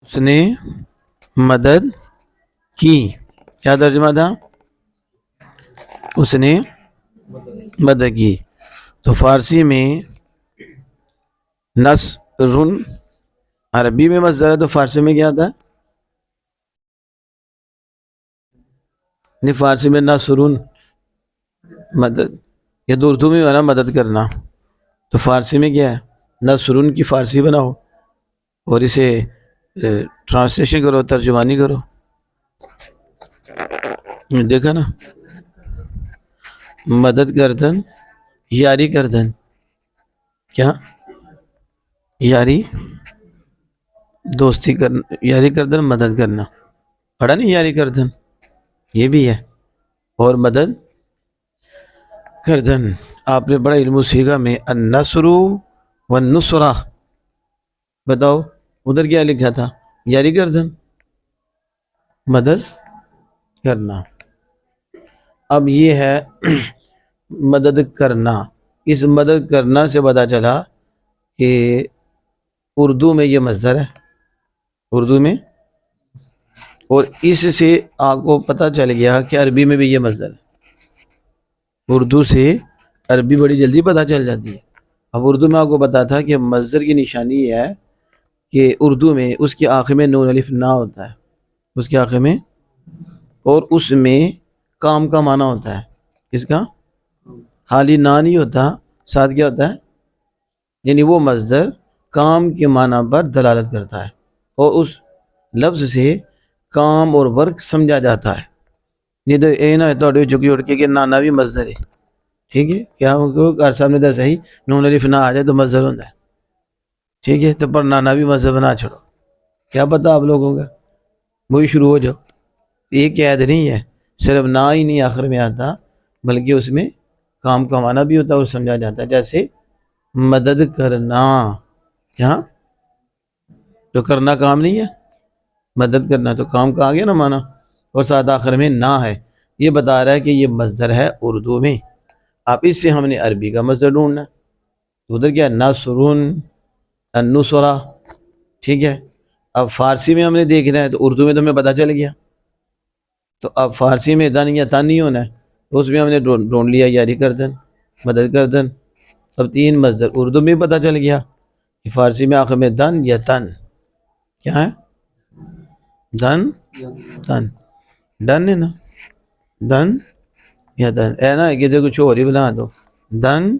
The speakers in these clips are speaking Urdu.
اس نے مدد کی. کیا ترجمہ تھا؟ اس نے مدد کی. تو فارسی میں نصرن عربی میں مصدر ہے، تو فارسی میں کیا تھا؟ نہیں، فارسی میں نصرن مدد، یہ تو اردو میں ہے مدد کرنا، تو فارسی میں کیا ہے؟ نصرن کی فارسی بناؤ اور اسے ٹرانسلیشن کرو، ترجمانی کرو. دیکھا نا، مدد کردن، یاری کردن. کیا؟ یاری، دوستی کرنا، یاری کردن مدد کرنا. پڑھا نہیں یاری کردن؟ یہ بھی ہے. اور مدد کردن آپ نے بڑا علم سیکھا میں النصر والنصرہ. بتاؤ ادھر کیا لکھا تھا؟ یاری کردن، مدد کرنا. اب یہ ہے مدد کرنا. اس مدد کرنا سے پتہ چلا کہ اردو میں یہ مصدر ہے، اردو میں، اور اس سے آپ کو پتہ چل گیا کہ عربی میں بھی یہ مصدر ہے. اردو سے عربی بڑی جلدی پتہ چل جاتی ہے. اب اردو میں آپ کو پتا تھا کہ مصدر کی نشانی یہ ہے کہ اردو میں اس کے آخر میں نون الف نہ ہوتا ہے، اس کے آخر میں، اور اس میں کام کا معنی ہوتا ہے. کس کا؟ حالی نہ نہیں ہوتا، ساتھ کیا ہوتا ہے؟ یعنی وہ مصدر کام کے معنی پر دلالت کرتا ہے اور اس لفظ سے کام اور ورک سمجھا جاتا ہے. یہ تو اے نہ تو چکی اڑ کے کہ نانا بھی مصدر ہے. ٹھیک ہے، کیا ہر سامنے دا صحیح نون الف نہ آ جائے تو مصدر ہوتا ہے. ٹھیک ہے، تو پر نانا بھی مصدر بنا چھوڑو. کیا پتہ آپ لوگوں کا، وہی شروع ہو جاؤ. یہ قید نہیں ہے، صرف نہ ہی نہیں آخر میں آتا بلکہ اس میں کام کا معنی بھی ہوتا ہے اور سمجھا جاتا ہے. جیسے مدد کرنا، کیا جو کرنا کام نہیں ہے، مدد کرنا تو کام کا آ گیا نا معنی، اور ساتھ آخر میں نہ ہے. یہ بتا رہا ہے کہ یہ مصدر ہے اردو میں. اب اس سے ہم نے عربی کا مصدر ڈھونڈنا. ادھر کیا؟ نصرن، النصرہ. ٹھیک ہے، اب فارسی میں ہم نے دیکھنا ہے تو اردو میں تو ہمیں پتہ چل گیا. تو اب فارسی میں دن یا تن نہیں ہونا ہے، تو اس میں ہم نے ڈھونڈ لیا یاری کردن، مدد کردن. اب تین مصدر اردو میں پتہ چل گیا کہ فارسی میں آخر میں دن یا تن. کیا ہے؟ دن، تن، ڈن ہے نا، دن یا تن. اے نا کدھر کچھ اور ہی بنا دو. دن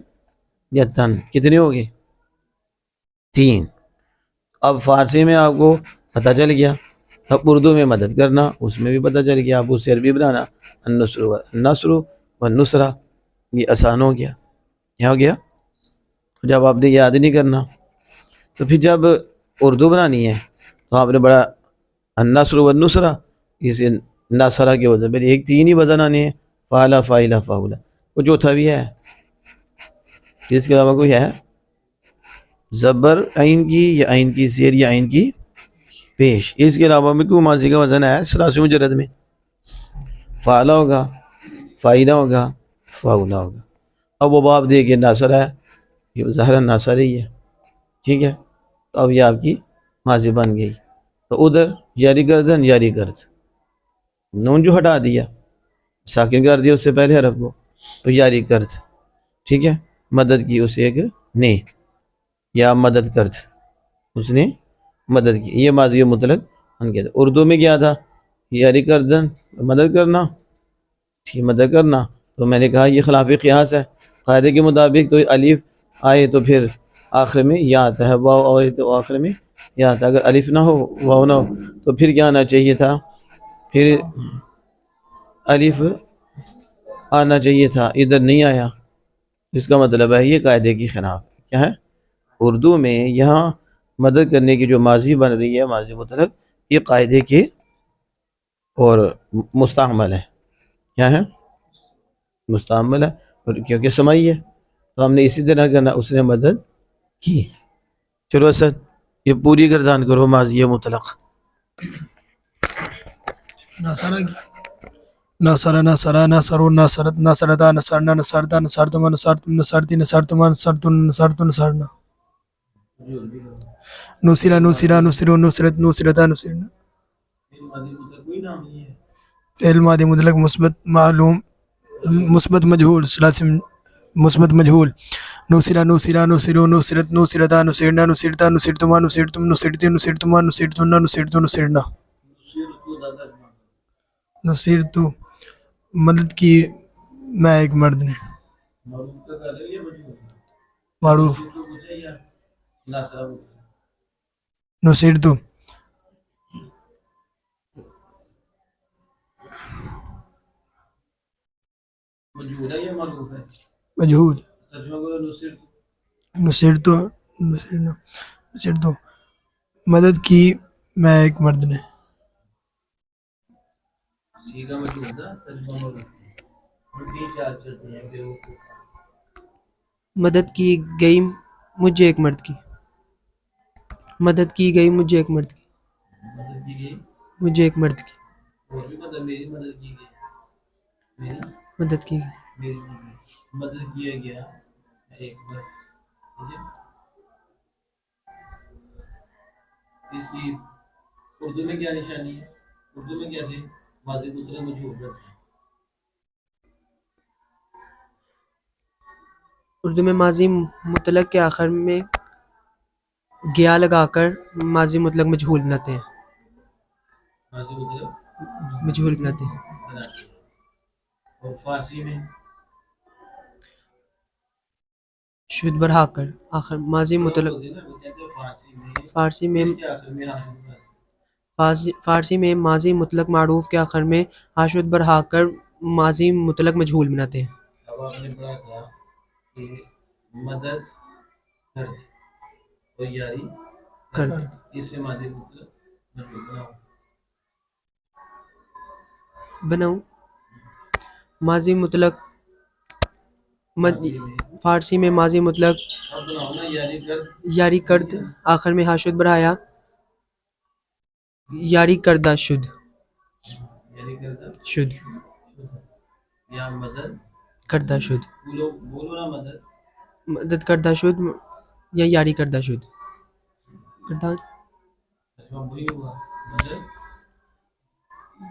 یا تن کتنے ہوگی؟ تین. اب فارسی میں آپ کو پتہ چل گیا، اب اردو میں مدد کرنا اس میں بھی پتہ چل گیا. آپ اس سے عربی بنانا النصر والنصرہ. یہ آسان ہو گیا. کیا ہو گیا؟ جب آپ نے یاد نہیں کرنا تو پھر جب اردو بنانی ہے تو آپ نے بڑا النصر والنصرہ، اسے نصرہ کے وزن پہ ایک تین ہی وزن آنے ہیں، فعلا فاعلا فاعلا. وہ چوتھا بھی ہے، اس کے علاوہ کوئی ہے؟ زبر عین کی یا عین کی زیر یا عین کی پیش. اس کے علاوہ میں کوئی ماضی کا وزن ہے ثلاثی مجرد میں؟ فعلا ہوگا، فاعلا ہوگا، فاعلا ہوگا. اب وہ باب دے کے ناصر ہے، یہ ظاہر ناصر ہی ہے. ٹھیک ہے، تو اب یہ آپ کی ماضی بن گئی. تو ادھر یاری کردن، یاری کرد، نون جو ہٹا دیا، ساکن کر دیا اس سے پہلے حرف کو، تو یاری کرد. ٹھیک ہے، مدد کی اسے ایک نے، یا مدد کرد، اس نے مدد کی. یہ ماضی مطلق ان کے. اردو میں کیا تھا؟ یاری کردن، مدد کرنا. ٹھیک، مدد کرنا. تو میں نے کہا یہ خلاف قیاس ہے. قاعدے کے مطابق تو الف آئے تو پھر آخر میں یا آتا ہے، واو آئے تو آخر میں یا آتا ہے. اگر الف نہ ہو، واو نہ ہو، تو پھر کیا آنا چاہیے تھا؟ پھر الف آنا چاہیے تھا. ادھر نہیں آیا، اس کا مطلب ہے یہ قاعدے کی خلاف. کیا ہے؟ اردو میں یہاں مدد کرنے کی جو ماضی بن رہی ہے، ماضی مطلق، یہ قاعدے کے اور مستعمل ہے. کیا ہے؟ مستعمل ہے، کیونکہ سمائی ہے. تو ہم نے اسی طرح کرنا، اس نے مدد کی. چلو اسد یہ پوری گردان کرو ماضی مطلق. نصر نصرا نصر نصرت نصرتا نصرنا نصرتا نصرتما نصرتم نصرتی نصرتما نصرتن نصرتن نصرنا. نصرہ نصرہ نصر نصرت نصرتا نصرنا ماضی مطلق کوئی نام نہیں ہے. فعل ماضی مطلق مثبت معلوم مثبت مجهول ثلاثی مثبت مجهول نصرہ نصرہ نصر نصرت نصرتا نصرنا نصرتا نصرتما نصرتم نصرتی نصرتما نصرتنا نصرتو نصرنا نصیر تو دادا جمع. نصیر تو مدد کی میں ایک مرد نے معروف کا کر رہی ہے مجھول. معروف نصیر تو پوچھا یا ناصرہ پوچھا. نصیر تو مجھول ہے یا معروف ہے؟ مجهول ترجمہ کرو نصیر. نصیر تو نصیر تو مدد کی میں ایک مرد نے سیگا مجھول تھا ترجمہ معروف. ہم تین چار چلتے ہیں کہ وہ مدد کی گئی مجھے ایک مرد کی مدد کی گئی مجھے ایک مرد کی مدد کی گئی. مجھے ایک مرد کی اور بھی مطلب میری مدد کی گئی. میری مدد کی گئی میری کی گئی. مدد کیا گیا ایک بار. ٹھیک ہے. اس کی اردو میں کیا نشانی ہے؟ اردو میں کیسے ماضی کو طرح مجھول کرتے ہیں؟ اردو میں ماضی مطلق کے آخر میں گیا لگا کر ماضی مطلق مجہول بناتے ہیں ماضی کو طرح مجہول بناتے ہیں بناتے ہیں. اور فارسی میں شد برہا کر آخر ماضی مطلق ہوتے ہیں نا، وہ کہتے ہیں فارسی میں اس کے آخر میں حاصل ہوتا ہے. فارسی میں ماضی مطلق معروف کے آخر میں حاشد برہا کر ماضی مطلق مجہول بناتے ہیں. اب آپ نے پڑھا تھا کہ مدد خرچ اور یاری کرد اس سے ماضی کو طرح مجھول بناؤ. بناؤں ماضی مطلق فارسی میں فارسی میں ماضی مطلق اب بناؤ نا یاری کر. یاری کرد آخر میں حاشد برہایا یاری کردہ شد یاری کردہ شد یا مدد کردہ شد بولو نا مدد مدد کردہ شد یا یاری کردہ شد کردہ ترجمہ وہی ہوا. مدد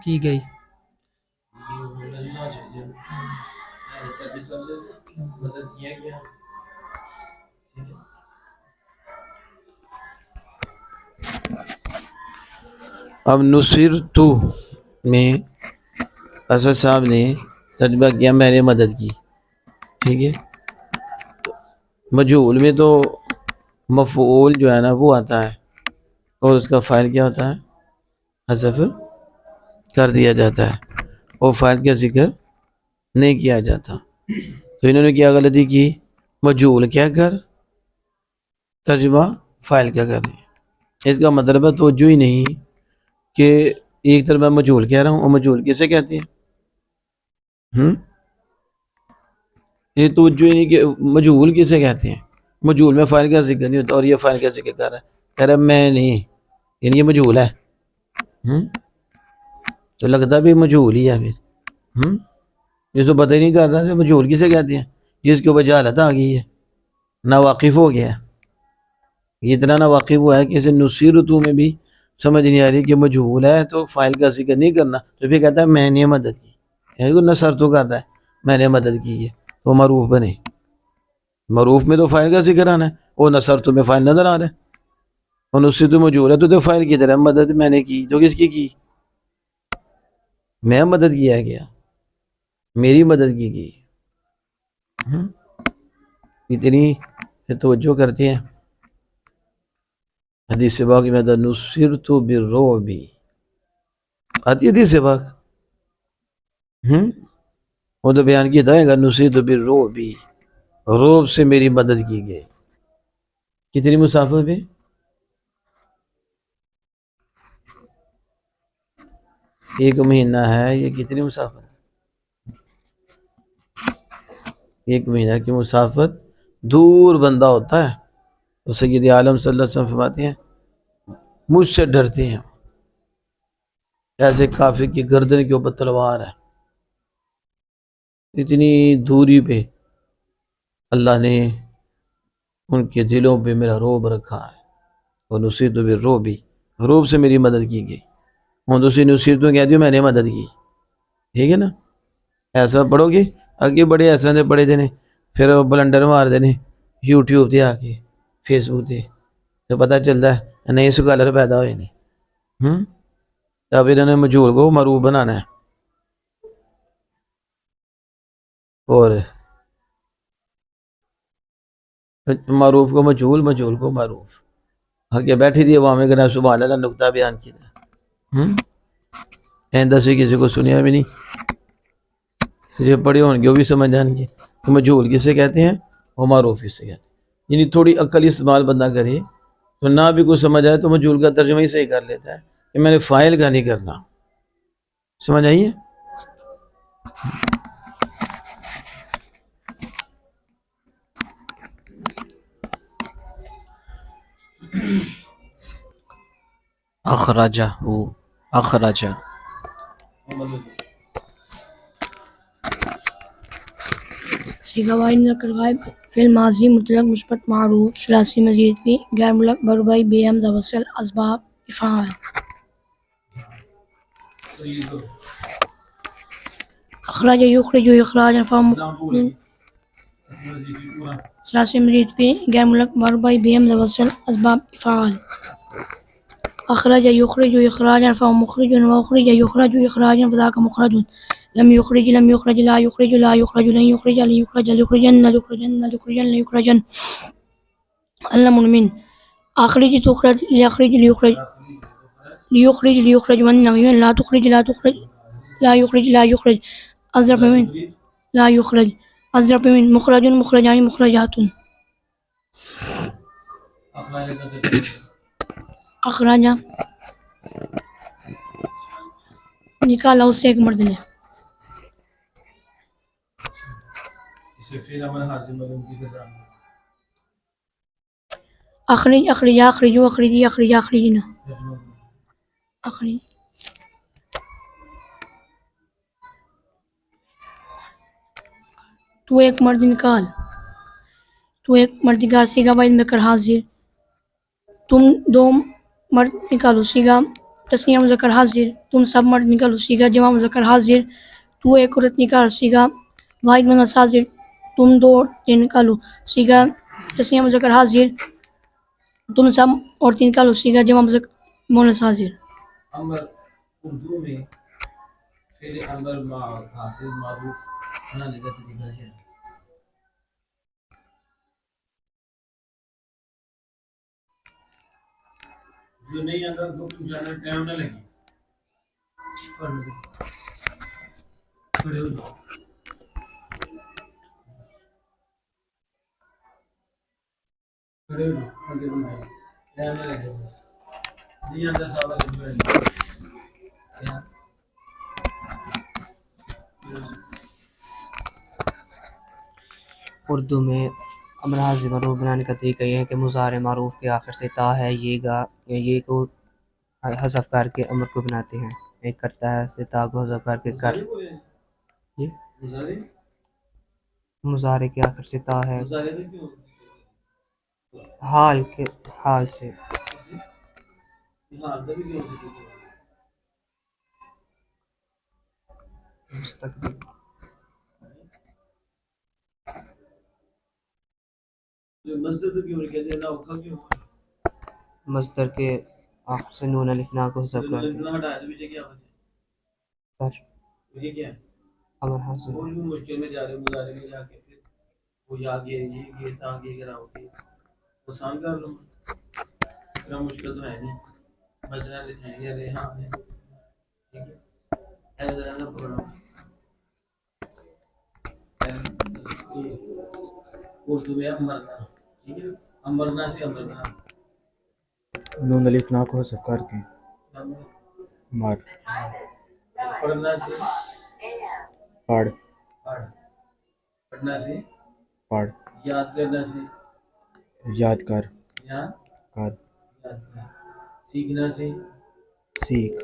کی گئی یہ بولا جی نہ چاہیے کہتے سب سے مدد کیا گیا. ٹھیک ہے. اب نصیر تو میں اسد صاحب نے ترجمہ کیا میں نے مدد کی. ٹھیک ہے. مجہول میں تو مفعول جو ہے نا وہ آتا ہے اور اس کا فاعل کیا ہوتا ہے؟ حذف کر دیا جاتا ہے اور فاعل کا ذکر نہیں کیا جاتا. تو انہوں نے کیا غلطی کی؟ مجہول کیا کر ترجمہ فاعل کیا کر دیا. اس کا مطلب ہے توجہ ہی نہیں کہ ایک طرف میں مجہول کہہ رہا ہوں اور مجہول کسے کہتے ہیں؟ یہ توجہ ہی نہیں کہ مجہول کسے کہتے ہیں. مجہول میں فاعل کا ذکر نہیں ہوتا اور یہ فاعل کا ذکر کر رہا ہے. کہہ رہا ہے میں نہیں، یعنی یہ مجہول ہے. تو لگتا بھی مجہول ہی ہے پھر. جس کو پتہ ہی نہیں کر رہا ہے مجہول کسے کہتے ہیں؟ جس کی وجہ حالت آ گئی ہے، ناواقف ہو گیا. یہ اتنا ناواقف ہوا ہے کہ اسے نصیرتو میں بھی سمجھ نہیں آ رہی کہ مجہول ہے تو فاعل کا ذکر نہیں کرنا، تو پھر کہتا ہے میں نے مدد کی. یعنی نصر تو کر رہا ہے میں نے مدد کی ہے تو معروف بنے. معروف میں تو فاعل کا ذکر آنا ہے اور نصر تو میں فاعل نظر آ رہا ہے اور نصیر تو مجہول ہے تو فاعل کی طرح مدد میں نے کی. تو کس کی میں مدد کیا گیا، میری مدد کی گئی. اتنی توجہ کرتے ہیں. حدیث سے باقی میں نصرت بالرعب آتی ہے. حدیث سے باق وہ تو بیان کیا جائے گا نصرت بالرعب، روب سے میری مدد کی گئی. کتنی مسافت پہ؟ ایک مہینہ ہے. یہ کتنی مسافت؟ ایک مہینہ کی مسافت. دور بندہ ہوتا ہے تو سید عالم صلی اللہ علیہ وسلم فرماتے ہیں مجھ سے ڈرتے ہیں ایسے کافر کی گردن کے اوپر تلوار ہے. اتنی دوری پہ اللہ نے ان کے دلوں پہ میرا روب رکھا ہے. اور نصیرت بالرعب، روب سے میری مدد کی گئی. ہوں تسی نصیرتوں کہہ دیو میں نے مدد کی. ٹھیک ہے نا. ایسا پڑھو گے اگے بڑے ایسے دے پڑھے دے نے پھر بلنڈر مار دے نے یوٹیوب تے آ کے فیس بک تے تو پتہ چلتا ہے نئے سکالر پیدا ہوئے نے. اب انہوں نے مجہول کو معروف بنانا ہے. اور معروف کو مجہول، مجہول کو معروف. آگے بیٹھی تھی عوام نے سبحان اللہ نقطہ بیان کیا. ایندہ سے کسی کو سنیا بھی نہیں. جو پڑھے ہوں گے وہ بھی سمجھ جائیں گے کہ مجہول کسے کہتے ہیں اور معروف کسے کہتے ہیں. یعنی تھوڑی عقل استعمال بندہ کرے تو نہ بھی کچھ سمجھ آئے تو مجہول کا ترجمہ ہی صحیح کر لیتا ہے کہ میں نے فاعل کا نہیں کرنا. سمجھ آئیے. اخرجہ، اخرجہ. صيغة واحد مذكر غائب فعل ماضي مطلق مثبت معروف ثلاثي مزيد فيه غير ملق بربائی بے حمزہ وصل اسباب افعال. اخراج يخرج اخراجا فهم ثلاثي مزيد فيه غير ملق بربائی بے حمزہ وصل اسباب افعال. اخرج يخرج اخراجا فهم مخرج واخرج يخرج اخراجا فذاك مخرج. لم يخرج لم يخرج لا يخرج لا يخرج لن يخرج لن يخرج ليخرجن ليخرجن ليخرجن ليخرجن. علم من اخرج تخرج ليخرج ليخرج ليخرج ليخرج والنغي لا تخرج لا تخرج لا يخرج لا يخرج. أظرف من لا يخرج أظرف من مخرج مخرجان مخرجات. اخراج نکالا اس سے ایک مرد نے. اخرج اخرجا اخرجو اخرجی اخرجا اخرجنا. اخرج تو ایک مرد نکال، تو ایک مرد نکال سیگا واحد میں کر حاضر. تم دو مرد نکالو سیگا تسنیہ مذکر حاضر. تم سب مرد نکالو سیگا جمع مذکر حاضر. تو ایک عورت نکالو سیگا واحد مؤنث حاضر. تم دو عورتیں نکالو سیگا تسنیہ مذکر حاضر. تم سب عورتیں نکالو سیگا جمع مذکر مؤنث حاضر. امر اردو میں فعل امر حاصل معروف بنانے کا طریقہ کیا ہے؟ جو نہیں آتا تو زیادہ ٹائم نہ لگے. کھڑے ہو جاؤ. کھڑے ہو جاؤ. آگے بڑھو. ٹائم نہ لگے. نہیں آتا سوال ہے. اردو میں امر حاضر معروف بنانے کا طریقہ یہ ہے کہ مضارع معروف کے آخر سے تا ہے یہ کو حذف کر کے امر کو بناتے ہیں. ایک کرتا ہے سے تا کو حذف کر کے کر. جی مضارع کے آخر سے تا ہے حال کے حال سے مستقبل. مصدر کے آخر سے نون الف نا کو حذف کر کے کر امر حاضر. مشکل میں جا رہے مظاہرے میں جا کے پھر وہ یاد یہ تا آگے کراؤ گے آسان کر لو. اتنا مشکل تو ہے نہیں. مثلا لکھیں گے ریحان ہے. ٹھیک ہے ایسا نہ پڑھو. اردو میں امرنا. ٹھیک ہے امرنا سے امرنا. نون الف نا کو حذف کر کے مر. پڑھنا سے پڑھ، پڑھ. پڑھنا سے پڑھ. یاد کرنا سے یاد کر، یاد کر. یاد کر. سیکھنا سے سیکھ،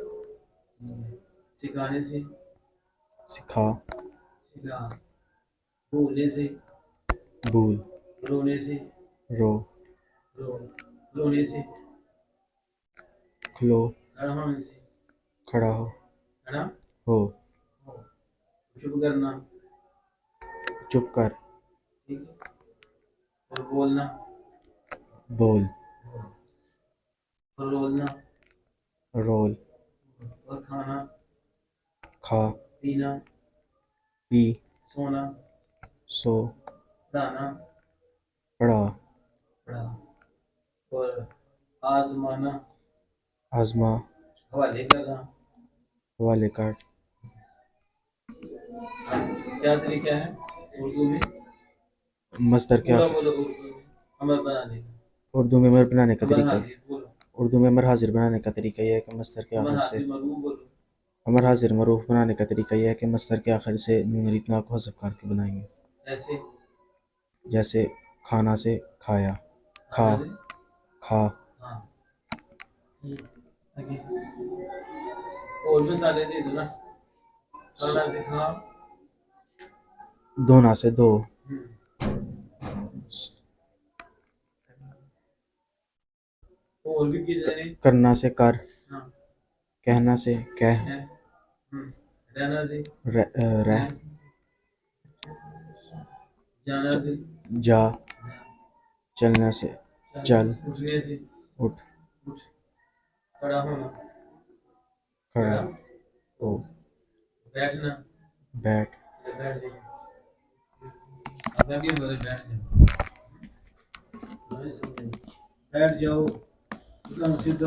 سکھانے سے سکھا. سکھا. بھولنے سے بھول، رونے سے رو. رو. رونے سے کھلو کھڑا ہونے سے کھڑا ہو کھڑا ہو ہو چپ کرنا چپ کر ٹھیک ہے اور بولنا بول اور رولنا رول اور کھانا کھا پینا پی سونا سو پڑھانا پڑھا پڑھا اور آزمانا آزما حوالے کرنا حوالے کر کیا طریقہ ہے اردو میں مصدر کیا پورا بولو اردو میں امر بنانے کا اردو میں امر بنانے کا امر طریقہ حاضر بولو اردو میں امر حاضر بنانے کا طریقہ یہ ہے کہ مصدر کے امر آخر سے حاضر مرفوع بولو امر حاضر معروف بنانے کا طریقہ یہ ہے کہ مصدر کے آخر سے نون الف نا کو حذف کر کے بنائیں گے ایسے جیسے کھانا سے کھایا کھا کھانا سے کھا ہاں آگے اور مثالیں دے دو نا کھانا سے کھا دھونا سے دو اور بھی کتنے ہیں کرنا سے کر ہاں کہنا سے کہہ ہے رہنا سے رہ جانا سے جا چلنا سے چل اٹھنے سے اٹھ اٹھ کھڑا ہونا کھڑا ہو بیٹھنا بیٹھ بیٹھ جاؤ میں بھی بولے بیٹھ جاؤ بیٹھ جاؤ اس کا مقصد تو